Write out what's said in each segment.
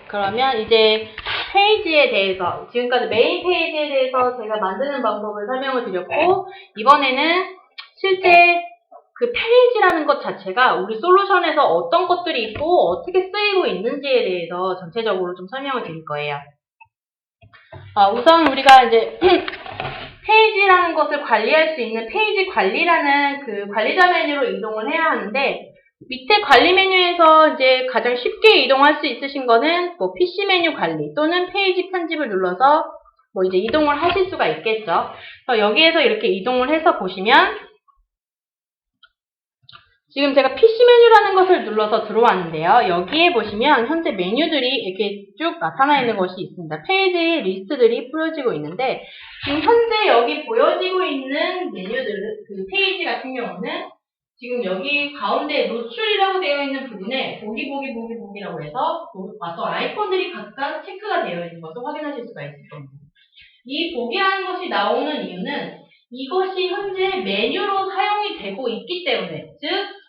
그러면 이제 페이지에 대해서, 지금까지 메인 페이지에 대해서 제가 만드는 방법을 설명을 드렸고, 이번에는 실제 그 페이지라는 것 자체가 우리 솔루션에서 어떤 것들이 있고 어떻게 쓰이고 있는지에 대해서 전체적으로 좀 설명을 드릴 거예요. 우선 우리가 이제 페이지라는 것을 관리할 수 있는 페이지 관리라는 그 관리자 메뉴로 이동을 해야 하는데, 밑에 관리 메뉴에서 이제 가장 쉽게 이동할 수 있으신 거는 뭐 PC 메뉴 관리 또는 페이지 편집을 눌러서 뭐 이제 이동을 하실 수가 있겠죠. 그래서 여기에서 이렇게 이동을 해서 보시면, 지금 제가 PC 메뉴라는 것을 눌러서 들어왔는데요. 여기에 보시면 현재 메뉴들이 이렇게 쭉 나타나 있는 것이 있습니다. 페이지 리스트들이 보여지고 있는데, 지금 현재 여기 보여지고 있는 메뉴들, 그 페이지 같은 경우는 지금 여기 가운데 노출이라고 되어 있는 부분에 보기라고 해서 와서 아이콘들이 각각 체크가 되어 있는 것을 확인하실 수가 있을 겁니다. 이 보기라는 것이 나오는 이유는 이것이 현재 메뉴로 사용이 되고 있기 때문에, 즉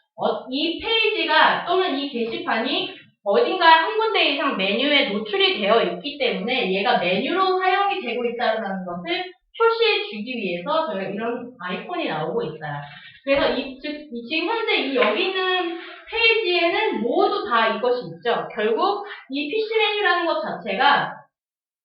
이 페이지가 또는 이 게시판이 어딘가 한 군데 이상 메뉴에 노출이 되어 있기 때문에 얘가 메뉴로 사용이 되고 있다는 것을 표시해 주기 위해서 저희가 이런 아이콘이 나오고 있어요. 그래서 지금 현재 여기 있는 페이지에는 모두 다 이것이 있죠. 결국 이 PC 메뉴라는 것 자체가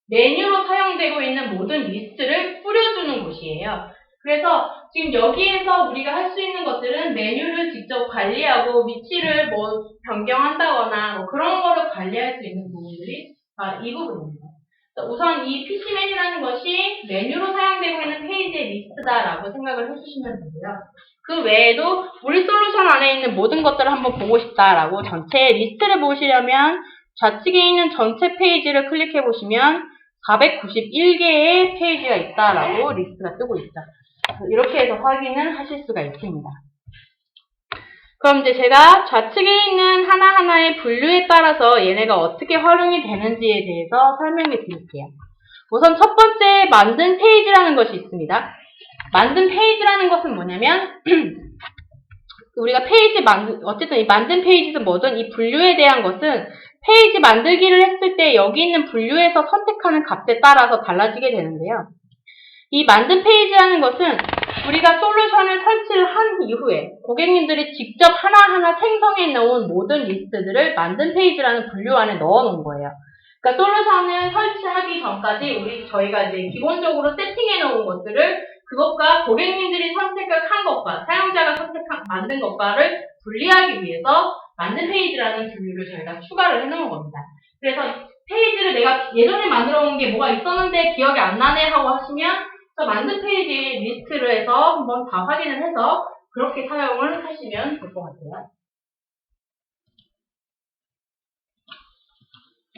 메뉴로 사용되고 있는 모든 리스트를 뿌려주는 곳이에요. 그래서 지금 여기에서 우리가 할 수 있는 것들은 메뉴를 직접 관리하고 위치를 뭐 변경한다거나 뭐 그런 거를 관리할 수 있는 부분들이 이 부분입니다. 우선 이 PC 메뉴라는 것이 메뉴로 사용되고 있는 페이지의 리스트다라고 생각을 해주시면 되고요. 그 외에도 우리 솔루션 안에 있는 모든 것들을 한번 보고 싶다라고 전체 리스트를 보시려면 좌측에 있는 전체 페이지를 클릭해 보시면 491개의 페이지가 있다라고 리스트가 뜨고 있다. 이렇게 해서 확인을 하실 수가 있습니다. 그럼 이제 제가 좌측에 있는 하나하나의 분류에 따라서 얘네가 어떻게 활용이 되는지에 대해서 설명해 드릴게요. 우선 첫 번째 만든 페이지라는 것이 있습니다. 만든 페이지라는 것은 뭐냐면 우리가 어쨌든 이 만든 페이지든 뭐든 이 분류에 대한 것은 페이지 만들기를 했을 때 여기 있는 분류에서 선택하는 값에 따라서 달라지게 되는데요. 이 만든 페이지라는 것은 우리가 솔루션을 설치를 한 이후에 고객님들이 직접 하나하나 생성해 놓은 모든 리스트들을 만든 페이지라는 분류 안에 넣어 놓은 거예요. 그러니까 솔루션을 설치하기 전까지 저희가 이제 기본적으로 세팅해 놓은 것들을 그것과 고객님들이 선택한 것과 사용자가 만든 것과를 분리하기 위해서 만든 페이지라는 분류를 저희가 추가를 해 놓은 겁니다. 그래서 페이지를 내가 예전에 만들어 놓은 게 뭐가 있었는데 기억이 안 나네 하고 하시면 만든 페이지 리스트를 해서 한번 다 확인을 해서 그렇게 사용을 하시면 될 것 같아요.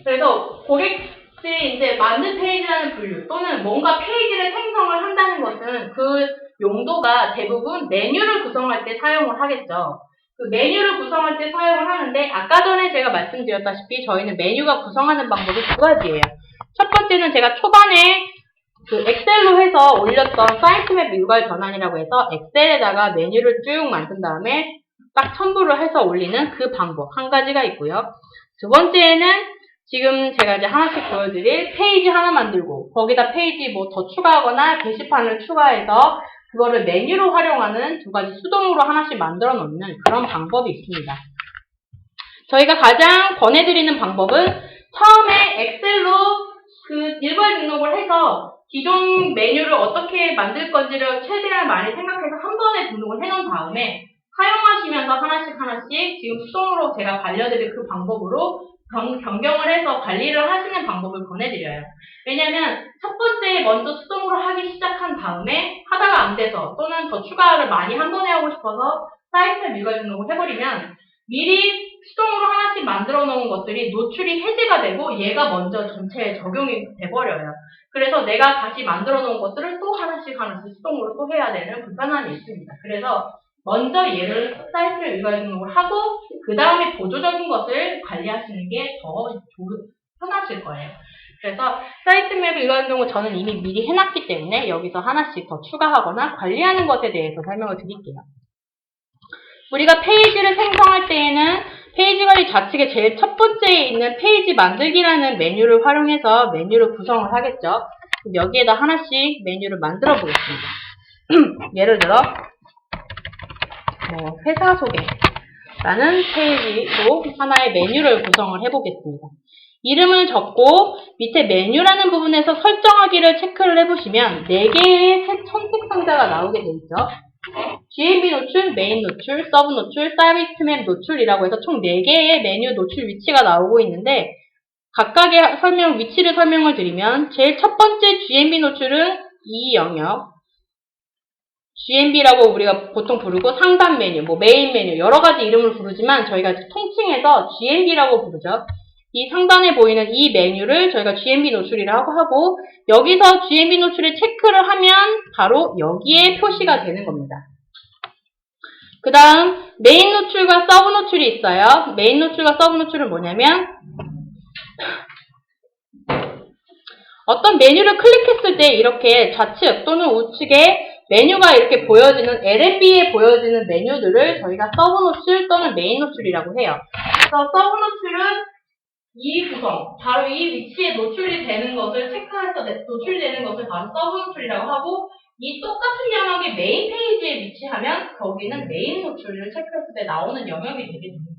그래서 고객들이 이제 만든 페이지라는 분류 또는 뭔가 페이지를 생성을 한다는 것은 그 용도가 대부분 메뉴를 구성할 때 사용을 하겠죠. 그 메뉴를 구성할 때 사용을 하는데 아까 전에 제가 말씀드렸다시피 저희는 메뉴가 구성하는 방법이 두 가지예요. 첫 번째는 제가 초반에 그 엑셀로 해서 올렸던 사이트맵 일괄 전환이라고 해서 엑셀에다가 메뉴를 쭉 만든 다음에 딱 첨부를 해서 올리는 그 방법 한 가지가 있고요. 두 번째는 지금 제가 이제 하나씩 보여드릴 페이지 하나 만들고 거기다 페이지 뭐 더 추가하거나 게시판을 추가해서 그거를 메뉴로 활용하는 두 가지 수동으로 하나씩 만들어 놓는 그런 방법이 있습니다. 저희가 가장 권해드리는 방법은 처음에 엑셀로 그 일괄 등록을 해서 기존 메뉴를 어떻게 만들 건지를 최대한 많이 생각해서 한 번에 등록을 해놓은 다음에 사용하시면서 하나씩 지금 수동으로 제가 알려드릴 그 방법으로 변경을 해서 관리를 하시는 방법을 권해드려요. 왜냐면 첫 번째 먼저 수동으로 하기 시작한 다음에 하다가 안 돼서 또는 더 추가를 많이 한 번에 하고 싶어서 사이트에 일괄 등록을 해버리면 미리 수동으로 하나씩 만들어 놓은 것들이 노출이 해제가 되고 얘가 먼저 전체에 적용이 돼버려요. 그래서 내가 다시 만들어 놓은 것들을 또 하나씩 수동으로 또 해야 되는 불편함이 있습니다. 그래서 먼저 얘를 사이트에 일괄 등록을 하고 그 다음에 보조적인 것을 관리하시는 게 더 편하실 거예요. 그래서 사이트 맵 일괄 등록은 저는 이미 미리 해놨기 때문에 여기서 하나씩 더 추가하거나 관리하는 것에 대해서 설명을 드릴게요. 우리가 페이지를 생성할 때에는 페이지 관리 좌측에 제일 첫 번째에 있는 페이지 만들기라는 메뉴를 활용해서 메뉴를 구성을 하겠죠. 여기에다 하나씩 메뉴를 만들어 보겠습니다. 예를 들어 회사 소개라는 페이지로 하나의 메뉴를 구성을 해보겠습니다. 이름을 적고 밑에 메뉴라는 부분에서 설정하기를 체크를 해보시면 4개의 선택 상자가 나오게 되어 있죠. GMB 노출, 메인 노출, 서브 노출, 사이트맵 노출이라고 해서 총 4개의 메뉴 노출 위치가 나오고 있는데 각각의 위치를 설명을 드리면 제일 첫 번째 GMB 노출은 이 영역, GMB라고 우리가 보통 부르고 상단 메뉴, 메인 메뉴 여러 가지 이름을 부르지만 저희가 통칭해서 GMB라고 부르죠. 이 상단에 보이는 이 메뉴를 저희가 GMB 노출이라고 하고 여기서 GMB 노출에 체크를 하면 바로 여기에 표시가 되는 겁니다. 그 다음 메인 노출과 서브 노출이 있어요. 메인 노출과 서브 노출은 뭐냐면 어떤 메뉴를 클릭했을 때 이렇게 좌측 또는 우측에 메뉴가 이렇게 보여지는 LNB에 보여지는 메뉴들을 저희가 서브 노출 또는 메인 노출이라고 해요. 그래서 서브 노출은 이 구성, 바로 이 위치에 노출이 되는 것을 체크해서 노출되는 것을 바로 서브 노출이라고 하고 이 똑같은 영역이 메인 페이지에 위치하면 거기는 메인 노출을 체크했을 때 나오는 영역이 되게 됩니다.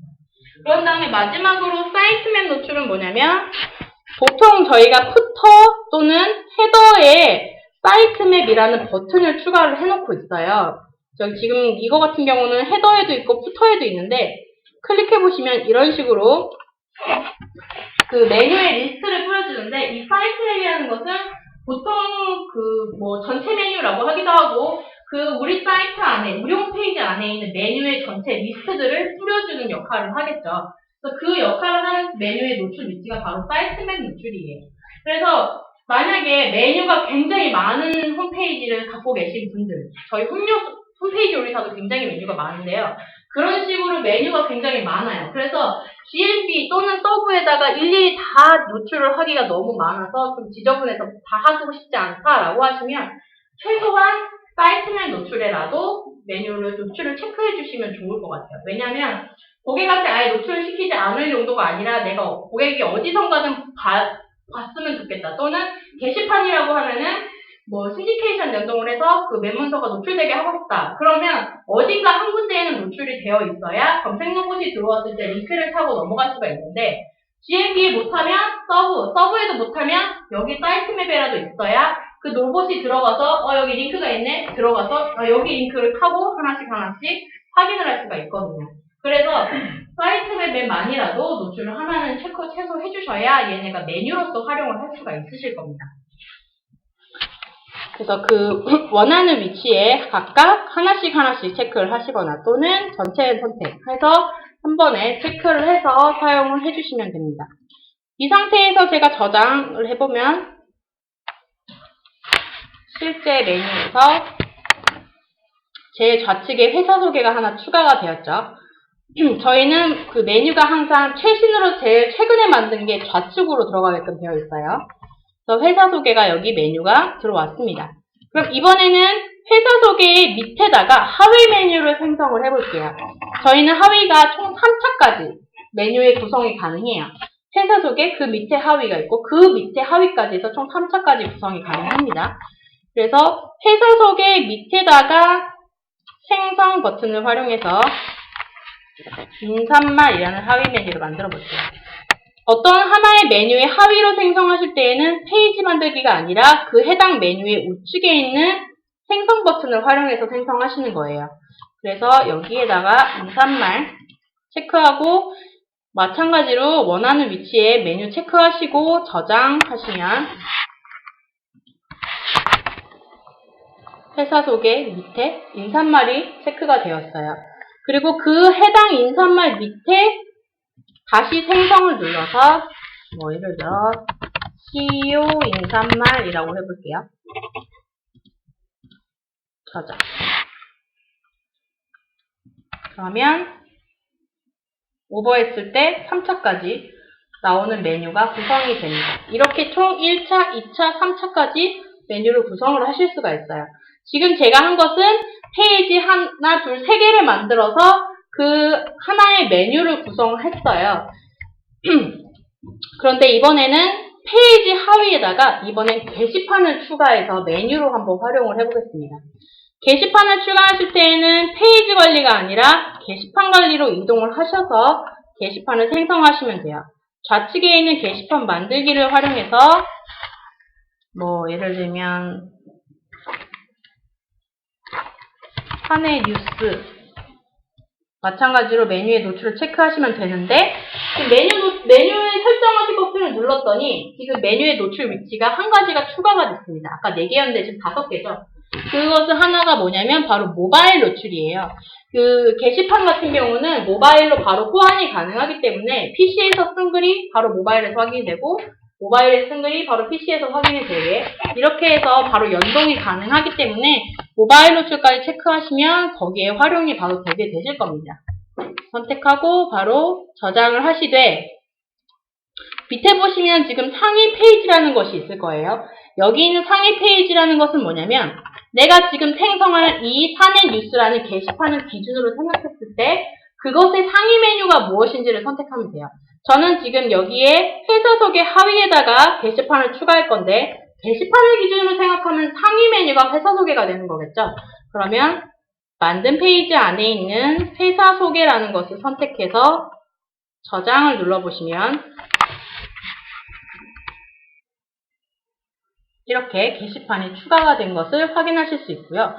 그런 다음에 마지막으로 사이트맵 노출은 뭐냐면 보통 저희가 푸터 또는 헤더에 사이트맵이라는 버튼을 추가를 해놓고 있어요. 지금 이거 같은 경우는 헤더에도 있고 푸터에도 있는데 클릭해보시면 이런 식으로 그 메뉴의 리스트를 뿌려주는데 이 사이트맵이라는 것은 보통 전체 메뉴라고 하기도 하고 우리 사이트 안에 우리 홈페이지 안에 있는 메뉴의 전체 리스트들을 뿌려주는 역할을 하겠죠. 그래서 그 역할을 하는 메뉴의 노출 위치가 바로 사이트맵 노출이에요. 그래서 만약에 메뉴가 굉장히 많은 홈페이지를 갖고 계신 분들, 저희 홈페이지 요리사도 굉장히 메뉴가 많은데요. 그런 식으로 메뉴가 굉장히 많아요. 그래서 GMB 또는 서브에다가 일일이 다 노출을 하기가 너무 많아서 좀 지저분해서 다 하고 싶지 않다라고 하시면 최소한 사이트맵 노출에라도 노출을 체크해 주시면 좋을 것 같아요. 왜냐하면 고객한테 아예 노출을 시키지 않을 용도가 아니라 내가 고객이 어디선가는 봤으면 좋겠다. 또는 게시판이라고 하면은 신디케이션 연동을 해서 그 맨문서가 노출되게 하고 싶다. 그러면 어딘가 한 군데에는 노출이 되어 있어야 검색 로봇이 들어왔을 때 링크를 타고 넘어갈 수가 있는데 GMB에 못하면 서브에도 못하면 여기 사이트맵에라도 있어야 그 로봇이 들어가서 여기 링크가 있네. 들어가서 여기 링크를 타고 하나씩 확인을 할 수가 있거든요. 그래서 사이트맵에만이라도 노출을 하나는 최소 해주셔야 얘네가 메뉴로서 활용을 할 수가 있으실 겁니다. 그래서 원하는 위치에 각각 하나씩 체크를 하시거나 또는 전체 선택해서 한 번에 체크를 해서 사용을 해주시면 됩니다. 이 상태에서 제가 저장을 해보면 실제 메뉴에서 제일 좌측에 회사 소개가 하나 추가가 되었죠. 저희는 그 메뉴가 항상 최신으로 제일 최근에 만든 게 좌측으로 들어가게끔 되어 있어요. 그래서 회사 소개가 여기 메뉴가 들어왔습니다. 그럼 이번에는 회사 소개의 밑에다가 하위 메뉴를 생성을 해볼게요. 저희는 하위가 총 3차까지 메뉴의 구성이 가능해요. 회사 소개, 그 밑에 하위가 있고 그 밑에 하위까지 해서 총 3차까지 구성이 가능합니다. 그래서 회사 소개 밑에다가 생성 버튼을 활용해서 인사말이라는 하위 메뉴를 만들어 볼게요. 어떤 하나의 메뉴의 하위로 생성하실 때에는 페이지 만들기가 아니라 그 해당 메뉴의 우측에 있는 생성 버튼을 활용해서 생성하시는 거예요. 그래서 여기에다가 인사말 체크하고 마찬가지로 원하는 위치에 메뉴 체크하시고 저장하시면 회사 소개 밑에 인사말이 체크가 되었어요. 그리고 그 해당 인사말 밑에 다시 생성을 눌러서 예를 들어 CEO 인사말이라고 해볼게요. 저장. 그러면 오버했을 때 3차까지 나오는 메뉴가 구성이 됩니다. 이렇게 총 1차, 2차, 3차까지 메뉴를 구성을 하실 수가 있어요. 지금 제가 한 것은 페이지 하나, 둘, 세 개를 만들어서 그 하나의 메뉴를 구성했어요. 그런데 이번에는 페이지 하위에다가 이번엔 게시판을 추가해서 메뉴로 한번 활용을 해보겠습니다. 게시판을 추가하실 때에는 페이지 관리가 아니라 게시판 관리로 이동을 하셔서 게시판을 생성하시면 돼요. 좌측에 있는 게시판 만들기를 활용해서 예를 들면 사내 뉴스 마찬가지로 메뉴의 노출을 체크하시면 되는데 메뉴에 설정하실 버튼을 눌렀더니 지금 메뉴의 노출 위치가 한 가지가 추가가 됐습니다. 아까 4개였는데 지금 5개죠. 그것은 하나가 뭐냐면 바로 모바일 노출이에요. 그 게시판 같은 경우는 모바일로 바로 호환이 가능하기 때문에 PC에서 쓴 글이 바로 모바일에서 확인이 되고 모바일에 쓴 글이 바로 PC에서 확인이 되게 이렇게 해서 바로 연동이 가능하기 때문에 모바일 노출까지 체크하시면 거기에 활용이 바로 되게 되실 겁니다. 선택하고 바로 저장을 하시되 밑에 보시면 지금 상위 페이지라는 것이 있을 거예요. 여기 있는 상위 페이지라는 것은 뭐냐면 내가 지금 생성할 이 사내 뉴스라는 게시판을 기준으로 생각했을 때 그것의 상위 메뉴가 무엇인지를 선택하면 돼요. 저는 지금 여기에 회사 소개 하위에다가 게시판을 추가할 건데 게시판을 기준으로 생각하면 상위 메뉴가 회사 소개가 되는 거겠죠. 그러면 만든 페이지 안에 있는 회사 소개라는 것을 선택해서 저장을 눌러보시면 이렇게 게시판이 추가가 된 것을 확인하실 수 있고요.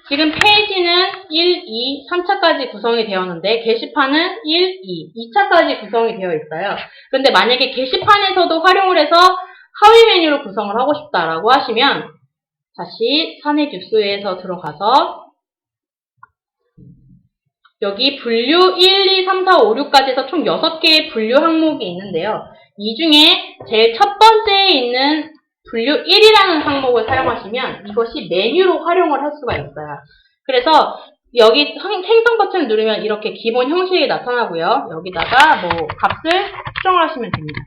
지금 페이지는 1, 2, 3차까지 구성이 되었는데 게시판은 1, 2, 2차까지 구성이 되어 있어요. 그런데 만약에 게시판에서도 활용을 해서 하위 메뉴를 구성을 하고 싶다라고 하시면 다시 사내 뉴스에서 들어가서 여기 분류 1, 2, 3, 4, 5, 6까지 해서 총 6개의 분류 항목이 있는데요. 이 중에 제일 첫 번째에 있는 분류 1이라는 항목을 사용하시면 이것이 메뉴로 활용을 할 수가 있어요. 그래서 여기 생성 버튼을 누르면 이렇게 기본 형식이 나타나고요. 여기다가 값을 수정을 하시면 됩니다.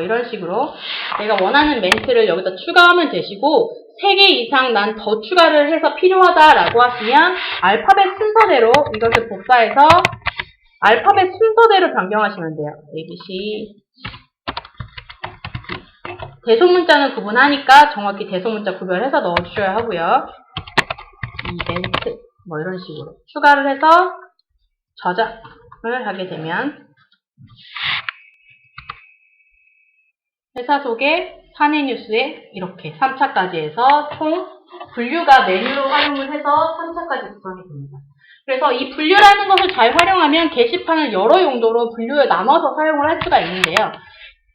이런 식으로 내가 원하는 멘트를 여기다 추가하면 되시고 3개 이상 난 더 추가를 해서 필요하다라고 하시면 알파벳 순서대로 이것을 복사해서 알파벳 순서대로 변경하시면 돼요. ABC 대소문자는 구분하니까 정확히 대소문자 구별해서 넣어주셔야 하고요. 이벤트 이런 식으로 추가를 해서 저장을 하게 되면 회사 소개, 사내 뉴스에 이렇게 3차까지 해서 총 분류가 메뉴로 활용을 해서 3차까지 구성이 됩니다. 그래서 이 분류라는 것을 잘 활용하면 게시판을 여러 용도로 분류에 나눠서 사용을 할 수가 있는데요.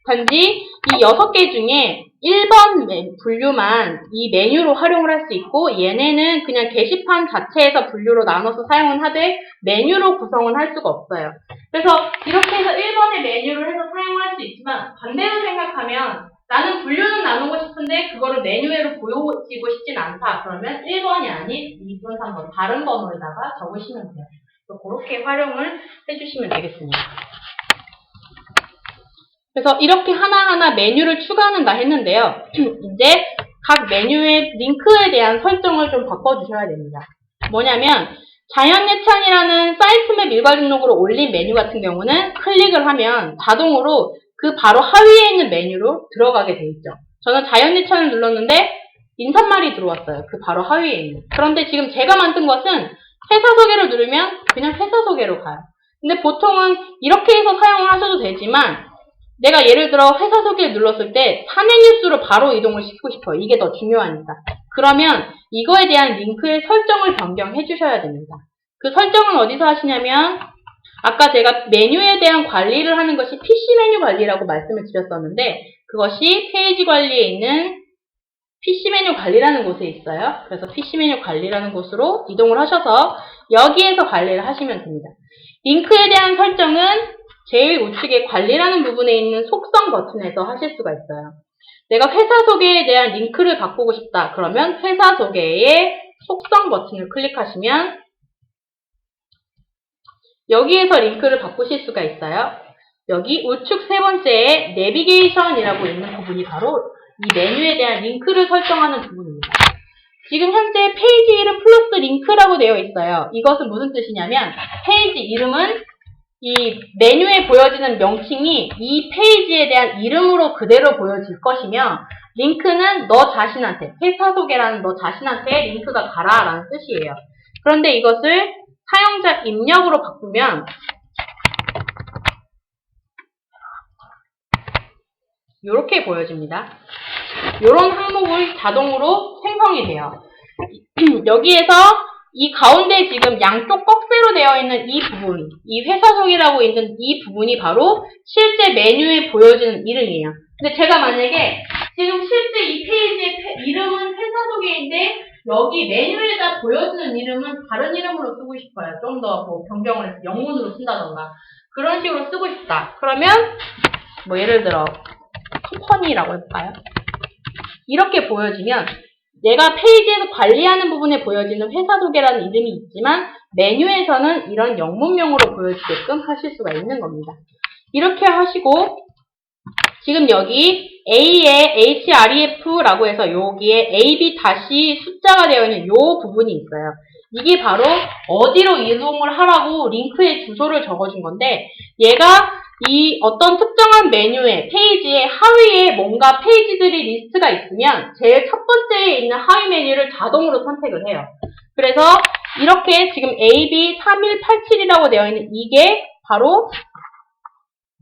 단지 이 6개 중에 1번 분류만 이 메뉴로 활용을 할 수 있고 얘네는 그냥 게시판 자체에서 분류로 나눠서 사용은 하되 메뉴로 구성은 할 수가 없어요. 그래서 이렇게 해서 1번의 메뉴를 해서 사용할 수 있지만 반대로 생각하면 나는 분류는 나누고 싶은데 그거를 메뉴로 보여지고 싶진 않다. 그러면 1번이 아닌 2번, 3번 다른 번호에다가 적으시면 돼요. 그렇게 활용을 해주시면 되겠습니다. 그래서 이렇게 하나하나 메뉴를 추가한다 했는데요. 이제 각 메뉴의 링크에 대한 설정을 좀 바꿔주셔야 됩니다. 뭐냐면 자연예찬이라는 사이트맵 일괄 등록으로 올린 메뉴 같은 경우는 클릭을 하면 자동으로 그 바로 하위에 있는 메뉴로 들어가게 돼 있죠. 저는 자연예찬을 눌렀는데 인사말이 들어왔어요. 그 바로 하위에 있는. 그런데 지금 제가 만든 것은 회사 소개를 누르면 그냥 회사 소개로 가요. 근데 보통은 이렇게 해서 사용을 하셔도 되지만 내가 예를 들어 회사 소개를 눌렀을 때 사내 뉴스로 바로 이동을 시키고 싶어요. 이게 더 중요하니까. 그러면 이거에 대한 링크의 설정을 변경해 주셔야 됩니다. 그 설정은 어디서 하시냐면 아까 제가 메뉴에 대한 관리를 하는 것이 PC 메뉴 관리라고 말씀을 드렸었는데 그것이 페이지 관리에 있는 PC 메뉴 관리라는 곳에 있어요. 그래서 PC 메뉴 관리라는 곳으로 이동을 하셔서 여기에서 관리를 하시면 됩니다. 링크에 대한 설정은 제일 우측에 관리라는 부분에 있는 속성 버튼에서 하실 수가 있어요. 내가 회사 소개에 대한 링크를 바꾸고 싶다. 그러면 회사 소개의 속성 버튼을 클릭하시면 여기에서 링크를 바꾸실 수가 있어요. 여기 우측 세 번째에 내비게이션이라고 있는 부분이 바로 이 메뉴에 대한 링크를 설정하는 부분입니다. 지금 현재 페이지 이름 플러스 링크라고 되어 있어요. 이것은 무슨 뜻이냐면 페이지 이름은 이 메뉴에 보여지는 명칭이 이 페이지에 대한 이름으로 그대로 보여질 것이며 링크는 너 자신한테, 회사 소개라는 너 자신한테 링크가 가라라는 뜻이에요. 그런데 이것을 사용자 입력으로 바꾸면 이렇게 보여집니다. 이런 항목을 자동으로 생성이 돼요. 여기에서 이 가운데 지금 양쪽 꺽쇠로 되어 있는 이 부분, 이 회사 소개라고 있는 이 부분이 바로 실제 메뉴에 보여지는 이름이에요. 근데 제가 만약에 지금 실제 이 페이지의 이름은 회사 소개인데 여기 메뉴에다 보여지는 이름은 다른 이름으로 쓰고 싶어요. 좀 더 뭐 변경을 해서 영문으로 쓴다던가 그런 식으로 쓰고 싶다. 그러면 뭐 예를 들어 컴퍼니라고 해볼까요? 이렇게 보여지면 내가 페이지에서 관리하는 부분에 보여지는 회사 소개라는 이름이 있지만 메뉴에서는 이런 영문명으로 보여지게끔 하실 수가 있는 겁니다. 이렇게 하시고 지금 여기 A에 href라고 해서 여기에 AB 다시 숫자가 되어 있는 이 부분이 있어요. 이게 바로 어디로 이동을 하라고 링크의 주소를 적어준 건데 얘가 이 어떤 특정한 메뉴에 페이지의 하위에 뭔가 페이지들이 리스트가 있으면 제일 첫 번째에 있는 하위 메뉴를 자동으로 선택을 해요. 그래서 이렇게 지금 AB3187이라고 되어 있는 이게 바로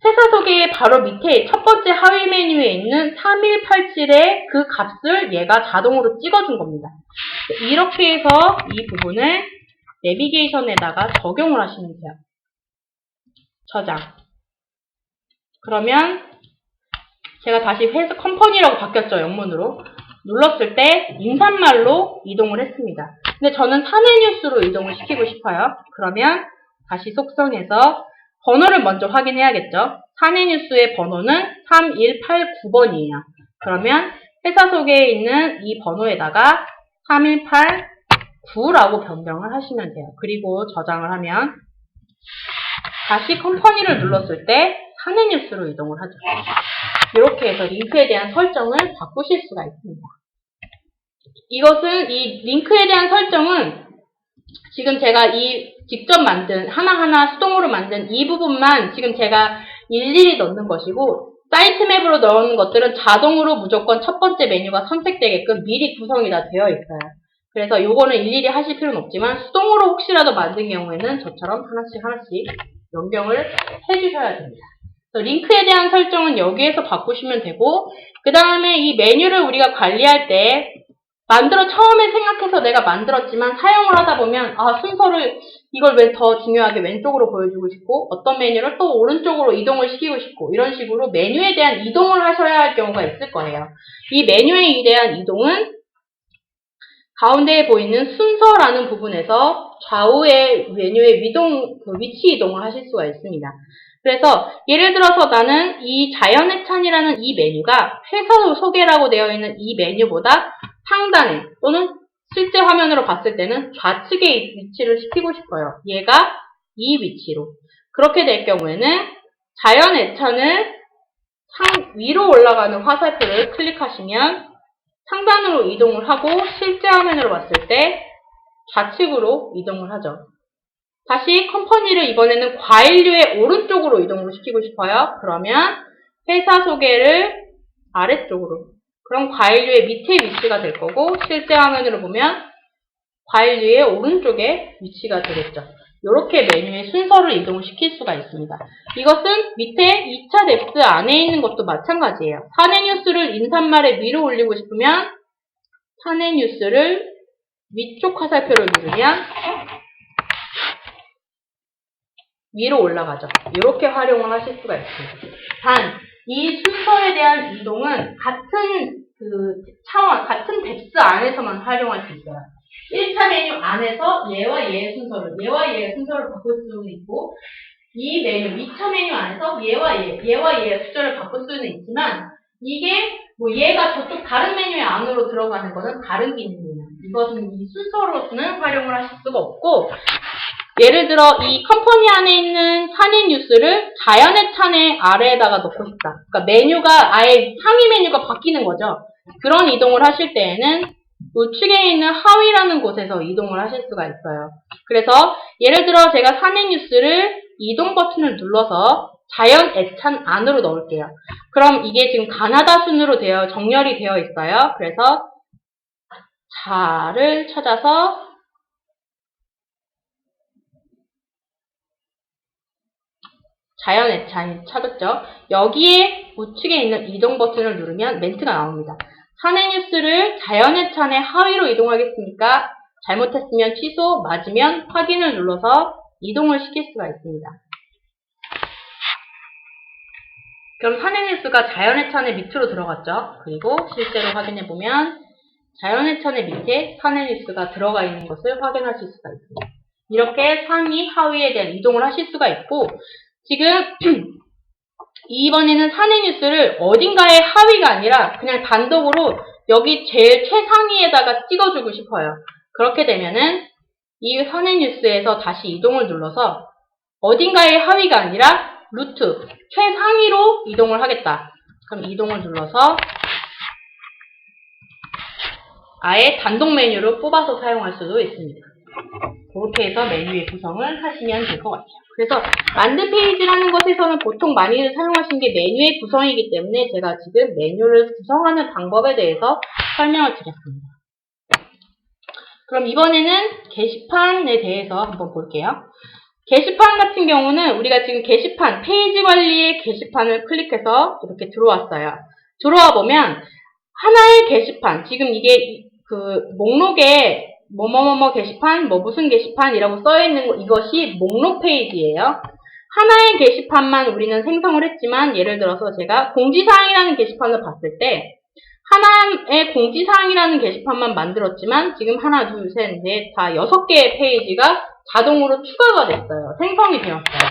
회사 소개의 바로 밑에 첫 번째 하위 메뉴에 있는 3187의 그 값을 얘가 자동으로 찍어준 겁니다. 이렇게 해서 이 부분을 내비게이션에다가 적용을 하시면 돼요. 저장. 그러면 제가 다시 회사 컴퍼니라고 바뀌었죠, 영문으로. 눌렀을 때 인사말로 이동을 했습니다. 근데 저는 사내 뉴스로 이동을 시키고 싶어요. 그러면 다시 속성에서 번호를 먼저 확인해야겠죠. 사내 뉴스의 번호는 3189번이에요. 그러면 회사 소개에 있는 이 번호에다가 3189라고 변경을 하시면 돼요. 그리고 저장을 하면 다시 컴퍼니를 눌렀을 때 사내 뉴스로 이동을 하죠. 이렇게 해서 링크에 대한 설정을 바꾸실 수가 있습니다. 이것은 이 링크에 대한 설정은 지금 제가 이 직접 만든 하나하나 수동으로 만든 이 부분만 지금 제가 일일이 넣는 것이고 사이트 맵으로 넣은 것들은 자동으로 무조건 첫 번째 메뉴가 선택되게끔 미리 구성이 다 되어 있어요. 그래서 요거는 일일이 하실 필요는 없지만 수동으로 혹시라도 만든 경우에는 저처럼 하나씩 변경을 해주셔야 됩니다. 링크에 대한 설정은 여기에서 바꾸시면 되고 그 다음에 이 메뉴를 우리가 관리할 때 처음에 생각해서 내가 만들었지만 사용을 하다 보면 순서를 이걸 왜 더 중요하게 왼쪽으로 보여주고 싶고 어떤 메뉴를 또 오른쪽으로 이동을 시키고 싶고 이런 식으로 메뉴에 대한 이동을 하셔야 할 경우가 있을 거예요. 이 메뉴에 대한 이동은 가운데에 보이는 순서라는 부분에서 좌우의 메뉴의 위치 이동을 하실 수가 있습니다. 그래서 예를 들어서 나는 이 자연의 찬이라는 이 메뉴가 회사 소개라고 되어 있는 이 메뉴보다 상단에 또는 실제 화면으로 봤을 때는 좌측에 위치를 시키고 싶어요. 얘가 이 위치로. 그렇게 될 경우에는 자연 애찬을 위로 올라가는 화살표를 클릭하시면 상단으로 이동을 하고 실제 화면으로 봤을 때 좌측으로 이동을 하죠. 다시 컴퍼니를 이번에는 과일류의 오른쪽으로 이동을 시키고 싶어요. 그러면 회사 소개를 아래쪽으로. 그럼 과일류의 밑에 위치가 될 거고 실제 화면으로 보면 과일류의 오른쪽에 위치가 되겠죠. 이렇게 메뉴의 순서를 이동을 시킬 수가 있습니다. 이것은 밑에 2차 뎁스 안에 있는 것도 마찬가지예요. 사내 뉴스를 인사말에 위로 올리고 싶으면 사내 뉴스를 위쪽 화살표를 누르면 위로 올라가죠. 이렇게 활용을 하실 수가 있습니다. 단, 이 순서에 대한 이동은 같은 차원, 같은 뎁스 안에서만 활용할 수 있어요. 1차 메뉴 안에서 얘와 얘의 순서를 바꿀 수는 있고, 이 메뉴, 2차 메뉴 안에서 얘와 얘의 숫자를 바꿀 수는 있지만, 이게, 얘가 저쪽 다른 메뉴의 안으로 들어가는 것은 다른 기능이에요. 이것은 이 순서로서는 활용을 하실 수가 없고, 예를 들어 이 컴퍼니 안에 있는 사내 뉴스를 자연의 찬의 아래에다가 넣고 싶다. 그러니까 메뉴가 아예 상위 메뉴가 바뀌는 거죠. 그런 이동을 하실 때에는 우측에 있는 하위라는 곳에서 이동을 하실 수가 있어요. 그래서 예를 들어 제가 사내 뉴스를 이동 버튼을 눌러서 자연 애찬 안으로 넣을게요. 그럼 이게 지금 가나다 순으로 정렬이 되어 있어요. 그래서 자를 찾아서 자연 애찬 찾았죠. 여기에 우측에 있는 이동 버튼을 누르면 멘트가 나옵니다. 사내 뉴스를 자연 애찬의 하위로 이동하겠습니까? 잘못했으면 취소, 맞으면 확인을 눌러서 이동을 시킬 수가 있습니다. 그럼 사내 뉴스가 자연 애찬의 밑으로 들어갔죠. 그리고 실제로 확인해보면 자연 애찬의 밑에 사내 뉴스가 들어가 있는 것을 확인하실 수가 있습니다. 이렇게 상위, 하위에 대한 이동을 하실 수가 있고, 지금 이번에는 사내 뉴스를 어딘가의 하위가 아니라 그냥 단독으로 여기 제일 최상위에다가 찍어주고 싶어요. 그렇게 되면은 이 사내 뉴스에서 다시 이동을 눌러서 어딘가의 하위가 아니라 루트, 최상위로 이동을 하겠다. 그럼 이동을 눌러서 아예 단독 메뉴로 뽑아서 사용할 수도 있습니다. 그렇게 해서 메뉴의 구성을 하시면 될 것 같아요. 그래서 만든 페이지라는 것에서는 보통 많이들 사용하시는 게 메뉴의 구성이기 때문에 제가 지금 메뉴를 구성하는 방법에 대해서 설명을 드렸습니다. 그럼 이번에는 게시판에 대해서 한번 볼게요. 게시판 같은 경우는 우리가 지금 게시판, 페이지 관리의 게시판을 클릭해서 이렇게 들어왔어요. 들어와 보면 하나의 게시판, 지금 이게 그 목록에 뭐뭐뭐뭐 게시판, 뭐 무슨 게시판이라고 써있는 이것이 목록 페이지예요. 하나의 게시판만 우리는 생성을 했지만 예를 들어서 제가 공지사항이라는 게시판을 봤을 때 하나의 공지사항이라는 게시판만 만들었지만 지금 하나, 둘, 셋, 넷, 다 6개의 페이지가 자동으로 추가가 됐어요. 생성이 되었어요.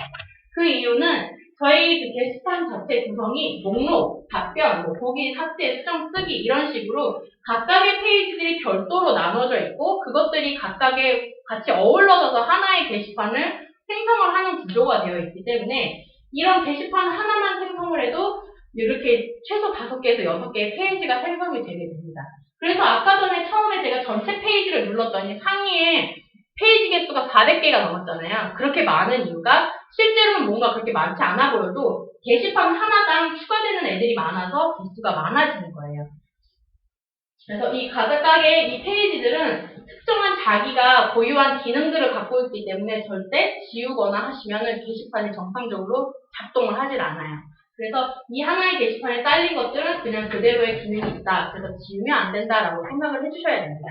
그 이유는 저희 그 게시판 자체 구성이 목록, 답변, 뭐 보기, 삭제, 수정, 쓰기 이런 식으로 각각의 페이지들이 별도로 나눠져 있고 그것들이 각각의 같이 어우러져서 하나의 게시판을 생성을 하는 구조가 되어 있기 때문에 이런 게시판 하나만 생성을 해도 이렇게 최소 5개에서 6개의 페이지가 생성이 되게 됩니다. 그래서 아까 전에 처음에 제가 전체 페이지를 눌렀더니 상위에 페이지 개수가 400개가 넘었잖아요. 그렇게 많은 이유가 실제로는 뭔가 그렇게 많지 않아 보여도 게시판 하나당 추가되는 애들이 많아서 개수가 많아지는 거예요. 그래서 이 각각의 이 페이지들은 특정한 자기가 고유한 기능들을 갖고 있기 때문에 절대 지우거나 하시면은 게시판이 정상적으로 작동을 하질 않아요. 그래서 이 하나의 게시판에 딸린 것들은 그냥 그대로의 기능이 있다. 그래서 지우면 안 된다라고 생각을 해주셔야 됩니다.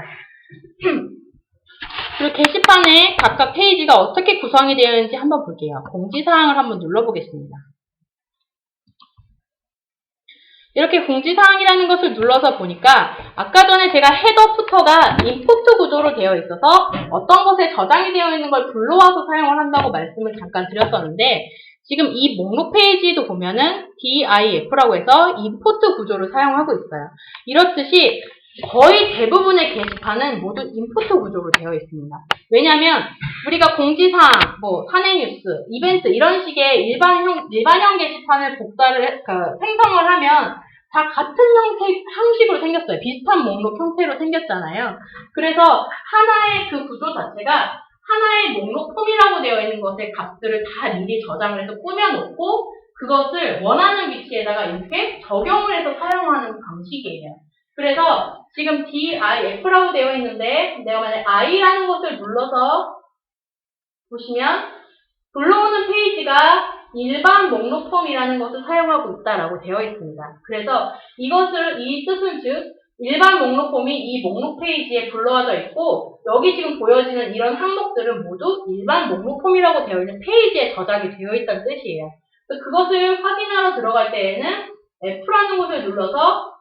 그리고 게시판에 각각 페이지가 어떻게 구성이 되어 있는지 한번 볼게요. 공지사항을 한번 눌러보겠습니다. 이렇게 공지사항이라는 것을 눌러서 보니까 아까 전에 제가 헤더, 푸터가 인포트 구조로 되어 있어서 어떤 것에 저장이 되어 있는 걸 불러와서 사용을 한다고 말씀을 잠깐 드렸었는데 지금 이 목록 페이지도 보면은 DIF라고 해서 인포트 구조를 사용하고 있어요. 이렇듯이 거의 대부분의 게시판은 모두 인포트 구조로 되어 있습니다. 왜냐하면 우리가 공지사항, 뭐 사내 뉴스, 이벤트 이런 식의 일반형 게시판을 생성을 하면 다 같은 형식으로 생겼어요. 비슷한 목록 형태로 생겼잖아요. 그래서 하나의 그 구조 자체가 하나의 목록 폼이라고 되어 있는 것의 값들을 다 미리 저장을 해서 꾸며놓고 그것을 원하는 위치에다가 이렇게 적용을 해서 사용하는 방식이에요. 그래서 지금 DIF라고 되어 있는데 내가 만약에 I라는 것을 눌러서 보시면 불러오는 페이지가 일반 목록 폼이라는 것을 사용하고 있다라고 되어 있습니다. 그래서 이 뜻은 즉 일반 목록 폼이 이 목록 페이지에 불러와져 있고 여기 지금 보여지는 이런 항목들은 모두 일반 목록 폼이라고 되어 있는 페이지에 저장이 되어 있다는 뜻이에요. 그래서 그것을 확인하러 들어갈 때에는 F라는 것을 눌러서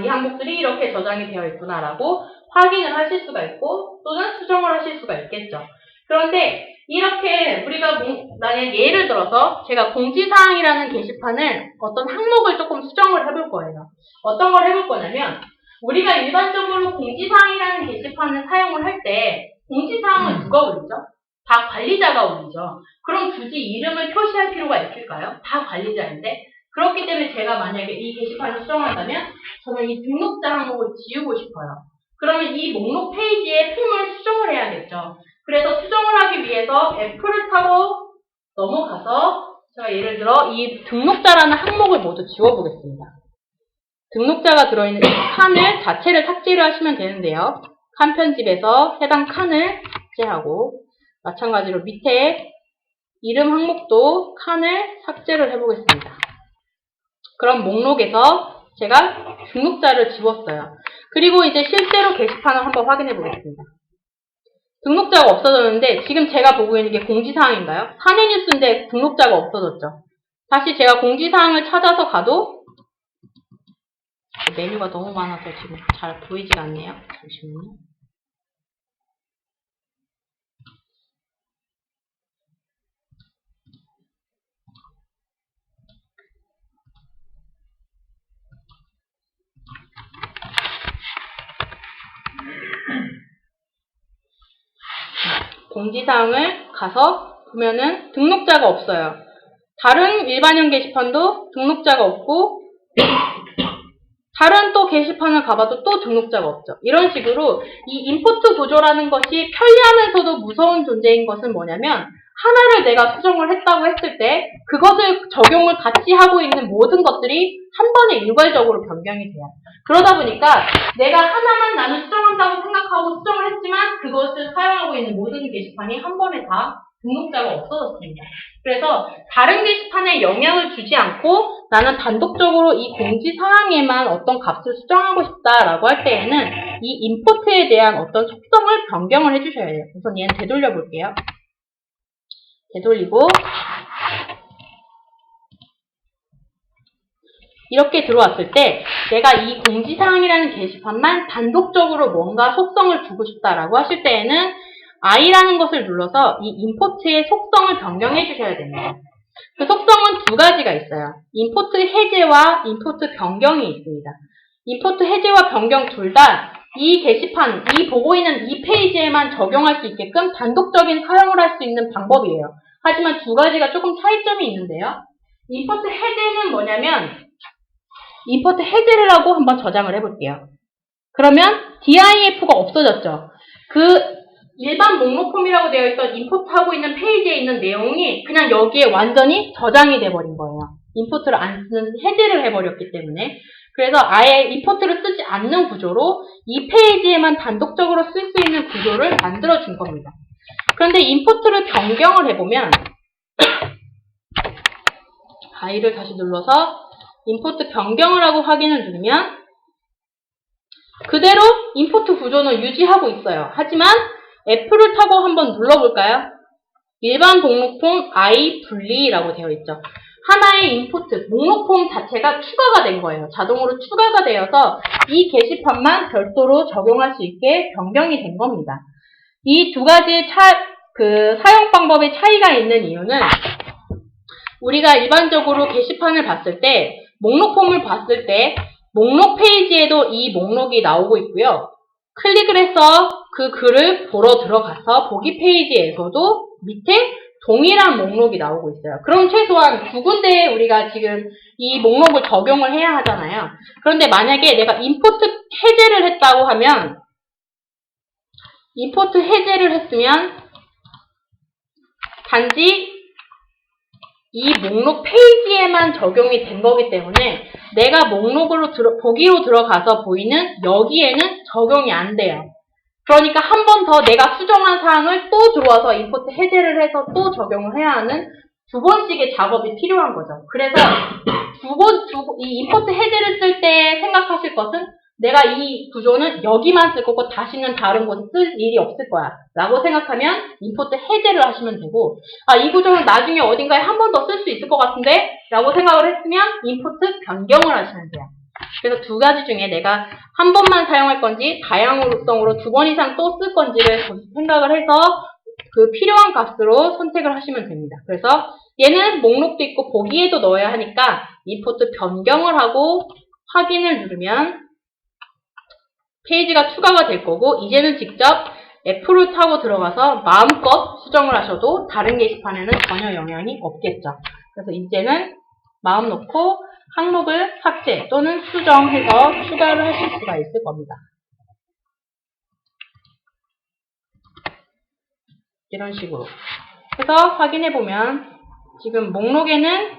이 항목들이 이렇게 저장이 되어 있구나라고 확인을 하실 수가 있고 또는 수정을 하실 수가 있겠죠. 그런데 이렇게 우리가 만약 예를 들어서 제가 공지사항이라는 게시판을 어떤 항목을 조금 수정을 해볼 거예요. 어떤 걸 해볼 거냐면 우리가 일반적으로 공지사항이라는 게시판을 사용을 할 때 공지사항을 누가 올리죠? 다 관리자가 올리죠. 그럼 굳이 이름을 표시할 필요가 있을까요? 다 관리자인데 그렇기 때문에 제가 만약에 이 게시판을 수정한다면 저는 이 등록자 항목을 지우고 싶어요. 그러면 이 목록 페이지에 품을 수정을 해야겠죠. 그래서 수정을 하기 위해서 F를 타고 넘어가서 제가 예를 들어 이 등록자라는 항목을 모두 지워보겠습니다. 등록자가 들어있는 이 칸을 자체를 삭제를 하시면 되는데요. 칸 편집에서 해당 칸을 삭제하고 마찬가지로 밑에 이름 항목도 칸을 삭제를 해보겠습니다. 그럼 목록에서 제가 등록자를 지웠어요. 그리고 이제 실제로 게시판을 한번 확인해 보겠습니다. 등록자가 없어졌는데 지금 제가 보고 있는 게 공지사항인가요? 사내 뉴스인데 등록자가 없어졌죠. 다시 제가 공지사항을 찾아서 가도 메뉴가 너무 많아서 지금 잘 보이지가 않네요. 잠시만요. 공지사항을 가서 보면은 등록자가 없어요. 다른 일반형 게시판도 등록자가 없고 다른 또 게시판을 가봐도 또 등록자가 없죠. 이런 식으로 이 임포트 구조라는 것이 편리하면서도 무서운 존재인 것은 뭐냐면 하나를 내가 수정을 했다고 했을 때 그것을 적용을 같이 하고 있는 모든 것들이 한 번에 일괄적으로 변경이 돼요. 그러다 보니까 내가 하나만 나는 수정한다고 생각하고 수정을 했지만 그것을 사용하고 있는 모든 게시판이 한 번에 다 등록자가 없어졌습니다. 그래서 다른 게시판에 영향을 주지 않고 나는 단독적으로 이 공지사항에만 어떤 값을 수정하고 싶다라고 할 때에는 이 임포트에 대한 어떤 속성을 변경을 해주셔야 돼요. 우선 얘는 되돌려 볼게요. 되돌리고 이렇게 들어왔을 때 내가 이 공지사항이라는 게시판만 단독적으로 뭔가 속성을 주고 싶다라고 하실 때에는 I라는 것을 눌러서 이 임포트의 속성을 변경해 주셔야 됩니다. 그 속성은 두 가지가 있어요. 임포트 해제와 임포트 변경이 있습니다. 임포트 해제와 변경 둘 다 이 게시판, 이 보고 있는 이 페이지에만 적용할 수 있게끔 단독적인 사용을 할 수 있는 방법이에요. 하지만 두 가지가 조금 차이점이 있는데요. 임포트 해제는 뭐냐면 임포트 해제를 하고 한번 저장을 해볼게요. 그러면 DIF가 없어졌죠. 그 일반 목록 폼이라고 되어 있던 임포트하고 있는 페이지에 있는 내용이 그냥 여기에 완전히 저장이 돼버린 거예요. 임포트를 안 쓰는 해제를 해버렸기 때문에. 그래서 아예 임포트를 쓰지 않는 구조로 이 페이지에만 단독적으로 쓸 수 있는 구조를 만들어준 겁니다. 그런데 임포트를 변경을 해보면 I를 다시 눌러서 임포트 변경을 하고 확인을 누르면 그대로 임포트 구조는 유지하고 있어요. 하지만 F를 타고 한번 눌러볼까요? 일반 목록폼 I 분리라고 되어 있죠. 하나의 임포트, 목록폼 자체가 추가가 된 거예요. 자동으로 추가가 되어서 이 게시판만 별도로 적용할 수 있게 변경이 된 겁니다. 이 두 가지 사용 방법의 차이가 있는 이유는 우리가 일반적으로 게시판을 봤을 때, 목록폼을 봤을 때 목록 페이지에도 이 목록이 나오고 있고요. 클릭을 해서 그 글을 보러 들어가서 보기 페이지에서도 밑에 동일한 목록이 나오고 있어요. 그럼 최소한 두 군데에 우리가 지금 이 목록을 적용을 해야 하잖아요. 그런데 만약에 내가 임포트 해제를 했다고 하면 임포트 해제를 했으면 단지 이 목록 페이지에만 적용이 된 거기 때문에 내가 목록으로 보기로 들어가서 보이는 여기에는 적용이 안 돼요. 그러니까 한 번 더 내가 수정한 사항을 또 들어와서 임포트 해제를 해서 또 적용을 해야 하는 두 번씩의 작업이 필요한 거죠. 그래서 이 임포트 해제를 쓸 때 생각하실 것은 내가 이 구조는 여기만 쓸 거고 다시는 다른 곳에 쓸 일이 없을 거야 라고 생각하면 임포트 해제를 하시면 되고, 이 구조는 나중에 어딘가에 한 번 더 쓸 수 있을 것 같은데 라고 생각을 했으면 임포트 변경을 하시면 돼요. 그래서 두 가지 중에 내가 한 번만 사용할 건지 다양성으로 두 번 이상 또 쓸 건지를 생각을 해서 그 필요한 값으로 선택을 하시면 됩니다. 그래서 얘는 목록도 있고 보기에도 넣어야 하니까 임포트 변경을 하고 확인을 누르면 페이지가 추가가 될 거고, 이제는 직접 F를 타고 들어가서 마음껏 수정을 하셔도 다른 게시판에는 전혀 영향이 없겠죠. 그래서 이제는 마음 놓고 항목을 삭제 또는 수정해서 추가를 하실 수가 있을 겁니다. 이런 식으로. 그래서 확인해보면 지금 목록에는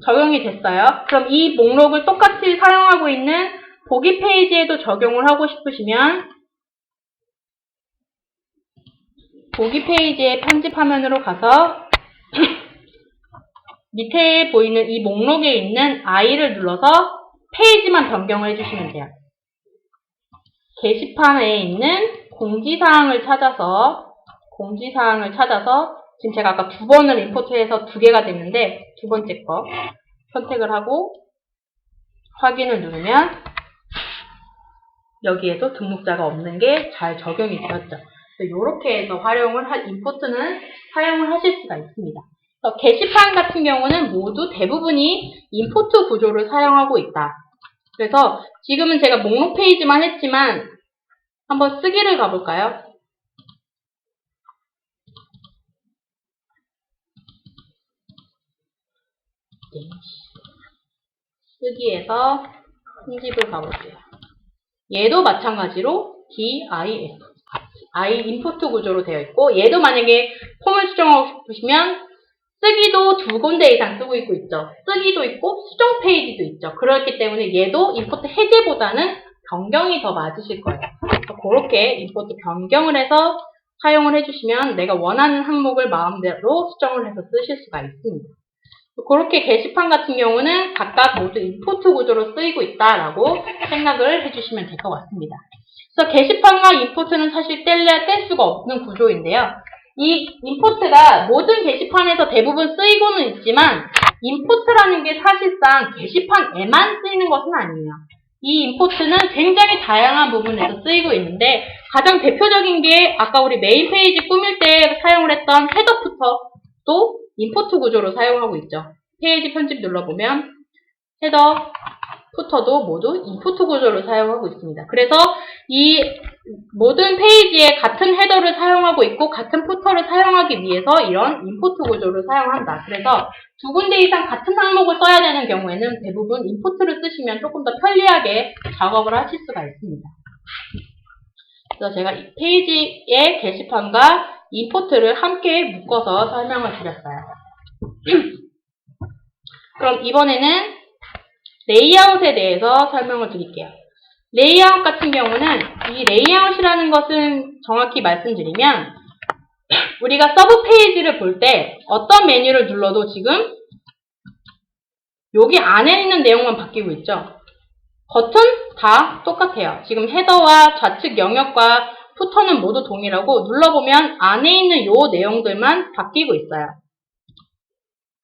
적용이 됐어요. 그럼 이 목록을 똑같이 사용하고 있는 보기 페이지에도 적용을 하고 싶으시면 보기 페이지의 편집 화면으로 가서 밑에 보이는 이 목록에 있는 I를 눌러서 페이지만 변경을 해주시면 돼요. 게시판에 있는 공지사항을 찾아서 지금 제가 아까 2번을 임포트해서 2개가 됐는데 2번째 거 선택을 하고 확인을 누르면 여기에도 등록자가 없는 게 잘 적용이 되었죠. 이렇게 해서 임포트는 사용을 하실 수가 있습니다. 게시판 같은 경우는 모두 대부분이 임포트 구조를 사용하고 있다. 그래서 지금은 제가 목록 페이지만 했지만 한번 쓰기를 가볼까요? 쓰기에서 편집을 가볼게요. 얘도 마찬가지로 DIF 임포트 구조로 되어 있고 얘도 만약에 폼을 수정하고 싶으시면 쓰기도 2군데 이상 쓰고 있죠. 쓰기도 있고 수정 페이지도 있죠. 그렇기 때문에 얘도 임포트 해제보다는 변경이 더 맞으실 거예요. 그렇게 임포트 변경을 해서 사용을 해주시면 내가 원하는 항목을 마음대로 수정을 해서 쓰실 수가 있습니다. 그렇게 게시판 같은 경우는 각각 모두 임포트 구조로 쓰이고 있다라고 생각을 해주시면 될 것 같습니다. 그래서 게시판과 임포트는 사실 뗄 수가 없는 구조인데요. 이 임포트가 모든 게시판에서 대부분 쓰이고는 있지만 임포트라는 게 사실상 게시판에만 쓰이는 것은 아니에요. 이 임포트는 굉장히 다양한 부분에서 쓰이고 있는데 가장 대표적인 게 아까 우리 메인 페이지 꾸밀 때 사용을 했던 헤더 푸터도 임포트 구조로 사용하고 있죠. 페이지 편집 눌러보면 헤더 푸터도 모두 임포트 구조를 사용하고 있습니다. 그래서 이 모든 페이지에 같은 헤더를 사용하고 있고 같은 푸터를 사용하기 위해서 이런 임포트 구조를 사용한다. 그래서 2군데 이상 같은 항목을 써야 되는 경우에는 대부분 임포트를 쓰시면 조금 더 편리하게 작업을 하실 수가 있습니다. 그래서 제가 이 페이지의 게시판과 임포트를 함께 묶어서 설명을 드렸어요. 그럼 이번에는 레이아웃에 대해서 설명을 드릴게요. 레이아웃 같은 경우는 이 레이아웃이라는 것은 정확히 말씀드리면 우리가 서브 페이지를 볼 때 어떤 메뉴를 눌러도 지금 여기 안에 있는 내용만 바뀌고 있죠. 겉은 다 똑같아요. 지금 헤더와 좌측 영역과 푸터는 모두 동일하고 눌러보면 안에 있는 요 내용들만 바뀌고 있어요.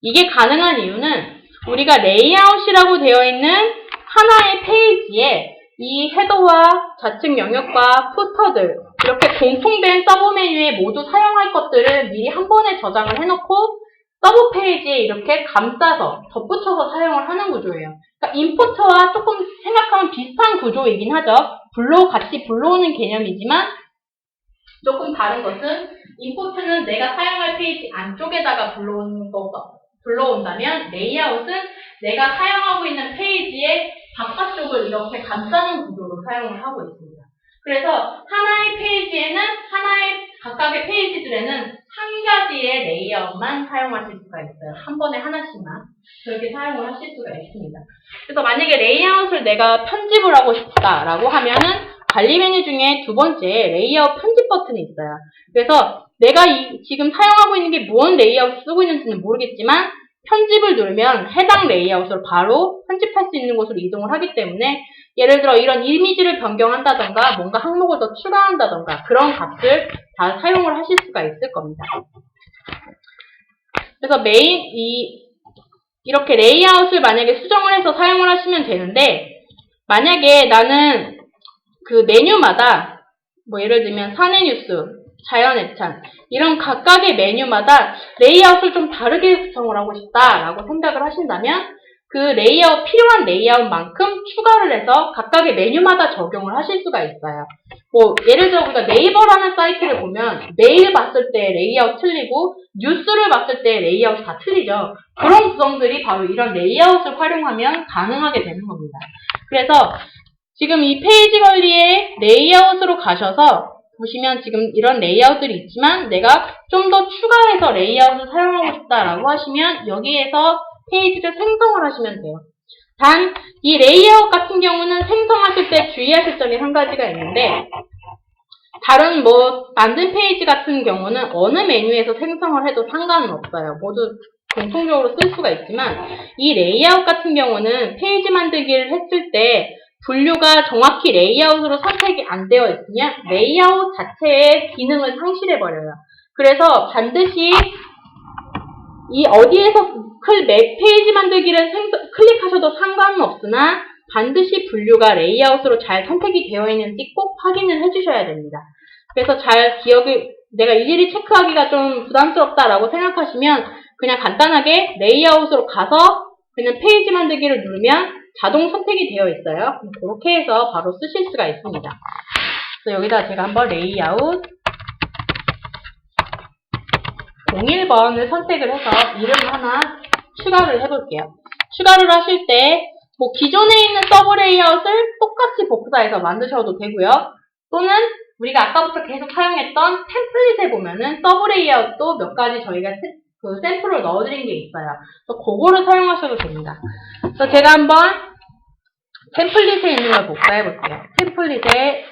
이게 가능한 이유는 우리가 레이아웃이라고 되어 있는 하나의 페이지에 이 헤더와 좌측 영역과 푸터들 이렇게 공통된 서브 메뉴에 모두 사용할 것들을 미리 한 번에 저장을 해놓고 서브 페이지에 이렇게 감싸서 덧붙여서 사용을 하는 구조예요. 그러니까 임포트와 조금 생각하면 비슷한 구조이긴 하죠. 같이 불러오는 개념이지만 조금 다른 것은 임포트는 내가 사용할 페이지 안쪽에다가 불러온다면 레이아웃은 내가 사용하고 있는 페이지의 바깥쪽을 이렇게 감싸는 구조로 사용을 하고 있습니다. 그래서 하나의 페이지에는 각각의 페이지들에는 한 가지의 레이아웃만 사용하실 수가 있어요. 한 번에 하나씩만 그렇게 사용을 하실 수가 있습니다. 그래서 만약에 레이아웃을 내가 편집을 하고 싶다라고 하면은 관리 메뉴 중에 2번째 레이아웃 편집 버튼이 있어요. 그래서 내가 지금 사용하고 있는 게 무슨 레이아웃을 쓰고 있는지는 모르겠지만 편집을 누르면 해당 레이아웃을 바로 편집할 수 있는 곳으로 이동을 하기 때문에 예를 들어 이런 이미지를 변경한다던가 뭔가 항목을 더 추가한다던가 그런 값을 다 사용을 하실 수가 있을 겁니다. 그래서 이렇게 레이아웃을 만약에 수정을 해서 사용을 하시면 되는데 만약에 나는 그 메뉴마다 예를 들면 사내 뉴스, 자연 애찬 이런 각각의 메뉴마다 레이아웃을 좀 다르게 구성을 하고 싶다라고 생각을 하신다면 그 필요한 레이아웃만큼 추가를 해서 각각의 메뉴마다 적용을 하실 수가 있어요. 예를 들어 우리가 네이버라는 사이트를 보면 메일 봤을 때 레이아웃 틀리고 뉴스를 봤을 때 레이아웃 다 틀리죠. 그런 구성들이 바로 이런 레이아웃을 활용하면 가능하게 되는 겁니다. 그래서 지금 이 페이지 관리의 레이아웃으로 가셔서 보시면 지금 이런 레이아웃들이 있지만 내가 좀 더 추가해서 레이아웃을 사용하고 싶다라고 하시면 여기에서 페이지를 생성을 하시면 돼요. 단, 이 레이아웃 같은 경우는 생성하실 때 주의하실 점이 한 가지가 있는데 다른 만든 페이지 같은 경우는 어느 메뉴에서 생성을 해도 상관은 없어요. 모두 공통적으로 쓸 수가 있지만 이 레이아웃 같은 경우는 페이지 만들기를 했을 때 분류가 정확히 레이아웃으로 선택이 안 되어 있으면 레이아웃 자체의 기능을 상실해버려요. 그래서 반드시 이 어디에서 페이지 만들기를 클릭하셔도 상관은 없으나 반드시 분류가 레이아웃으로 잘 선택이 되어 있는지 꼭 확인을 해주셔야 됩니다. 그래서 잘 내가 일일이 체크하기가 좀 부담스럽다라고 생각하시면 그냥 간단하게 레이아웃으로 가서 그냥 페이지 만들기를 누르면 자동 선택이 되어 있어요. 그렇게 해서 바로 쓰실 수가 있습니다. 그래서 여기다 제가 한번 레이아웃 01번을 선택을 해서 이름을 하나 추가를 해볼게요. 추가를 하실 때 기존에 있는 서브 레이아웃을 똑같이 복사해서 만드셔도 되고요. 또는 우리가 아까부터 계속 사용했던 템플릿에 보면은 서브 레이아웃도 몇 가지 저희가 그 샘플을 넣어드린 게 있어요. 그래서 그거를 사용하셔도 됩니다. 그래서 제가 한번 템플릿에 있는 걸 복사해볼게요. 템플릿에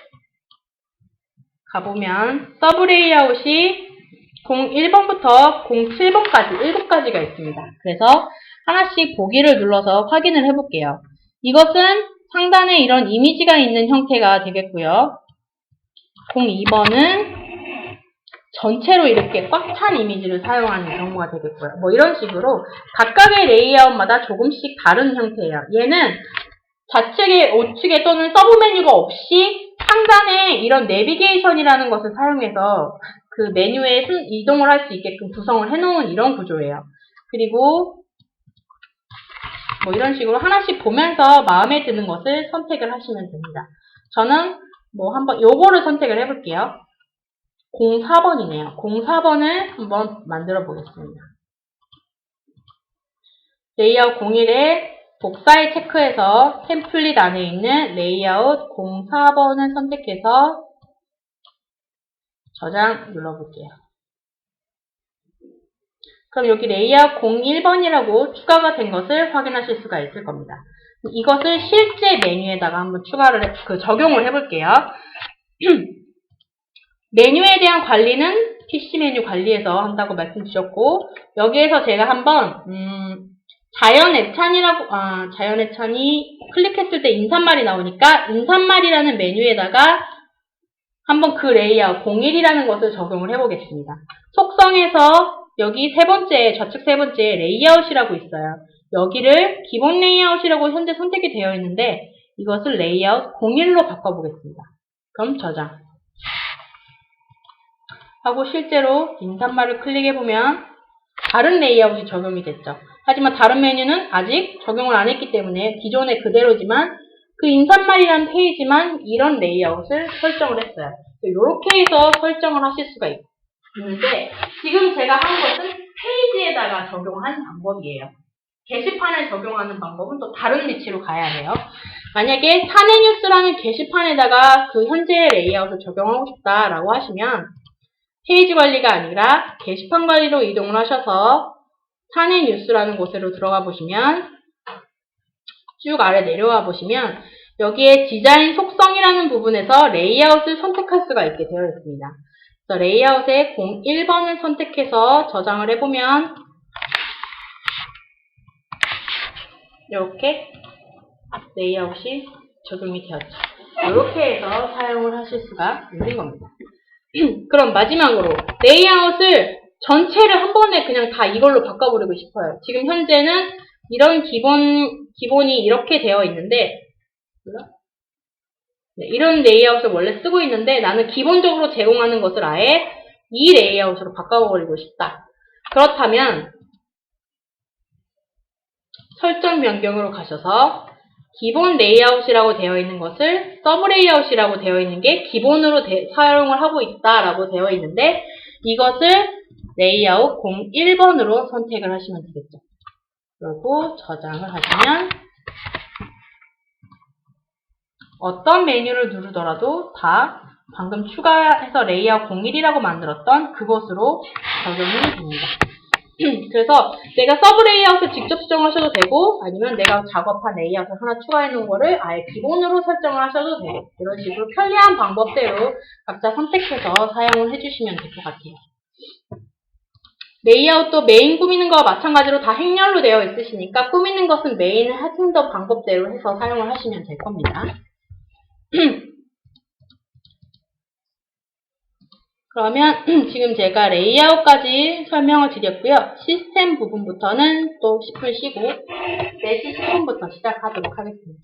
가보면 서브 레이아웃이 01번부터 07번까지 7가지가 있습니다. 그래서 하나씩 보기를 눌러서 확인을 해볼게요. 이것은 상단에 이런 이미지가 있는 형태가 되겠고요. 02번은 전체로 이렇게 꽉 찬 이미지를 사용하는 경우가 되겠고요. 이런 식으로 각각의 레이아웃마다 조금씩 다른 형태예요. 얘는 좌측에, 우측에 또는 서브 메뉴가 없이 상단에 이런 내비게이션이라는 것을 사용해서 그 메뉴에 이동을 할 수 있게끔 구성을 해놓은 이런 구조예요. 그리고 이런 식으로 하나씩 보면서 마음에 드는 것을 선택을 하시면 됩니다. 저는 한번 요거를 선택을 해볼게요. 04번이네요. 04번을 한번 만들어 보겠습니다. 레이아웃 01에 복사에 체크해서 템플릿 안에 있는 레이아웃 04번을 선택해서 저장 눌러볼게요. 그럼 여기 레이아웃 01번이라고 추가가 된 것을 확인하실 수가 있을 겁니다. 이것을 실제 메뉴에다가 한번 적용을 해볼게요. 메뉴에 대한 관리는 PC 메뉴 관리에서 한다고 말씀주셨고, 여기에서 제가 한번 자연 애찬이 클릭했을 때 인사말이 나오니까 인사말이라는 메뉴에다가 한번 그 레이아웃 01이라는 것을 적용을 해보겠습니다. 속성에서 여기 좌측 세 번째 레이아웃이라고 있어요. 여기를 기본 레이아웃이라고 현재 선택이 되어 있는데 이것을 레이아웃 01로 바꿔보겠습니다. 그럼 저장. 하고 실제로 인사말을 클릭해보면 다른 레이아웃이 적용이 됐죠. 하지만 다른 메뉴는 아직 적용을 안 했기 때문에 기존의 그대로지만 그 인사말이라는 페이지만 이런 레이아웃을 설정을 했어요. 이렇게 해서 설정을 하실 수가 있는데 지금 제가 한 것은 페이지에다가 적용한 방법이에요. 게시판에 적용하는 방법은 또 다른 위치로 가야 해요. 만약에 사내 뉴스라는 게시판에다가 그 현재의 레이아웃을 적용하고 싶다라고 하시면 페이지 관리가 아니라 게시판 관리로 이동을 하셔서 사내 뉴스라는 곳으로 들어가 보시면 쭉 아래 내려와 보시면 여기에 디자인 속성이라는 부분에서 레이아웃을 선택할 수가 있게 되어 있습니다. 그래서 레이아웃에 01번을 선택해서 저장을 해보면 이렇게 레이아웃이 적용이 되었죠. 이렇게 해서 사용을 하실 수가 있는 겁니다. 그럼 마지막으로 레이아웃을 전체를 한 번에 그냥 다 이걸로 바꿔버리고 싶어요. 지금 현재는 이런 기본이 이렇게 되어 있는데 이런 레이아웃을 원래 쓰고 있는데 나는 기본적으로 제공하는 것을 아예 이 레이아웃으로 바꿔버리고 싶다. 그렇다면 설정 변경으로 가셔서 기본 레이아웃이라고 되어 있는 것을 서브 레이아웃이라고 되어 있는 게 기본으로 사용을 하고 있다라고 되어 있는데 이것을 레이아웃 01번으로 선택을 하시면 되겠죠. 그리고 저장을 하시면 어떤 메뉴를 누르더라도 다 방금 추가해서 레이아웃 01이라고 만들었던 그것으로 적용이 됩니다. 그래서 내가 서브 레이아웃을 직접 수정하셔도 되고 아니면 내가 작업한 레이아웃을 하나 추가해 놓은 거를 아예 기본으로 설정을 하셔도 되고 이런 식으로 편리한 방법대로 각자 선택해서 사용을 해주시면 될 것 같아요. 레이아웃도 메인 꾸미는 거와 마찬가지로 다 행렬로 되어 있으시니까 꾸미는 것은 메인 해킹더 방법대로 해서 사용을 하시면 될 겁니다. 그러면 지금 제가 레이아웃까지 설명을 드렸고요. 시스템 부분부터는 또 10분 쉬고 4시 10분부터 시작하도록 하겠습니다.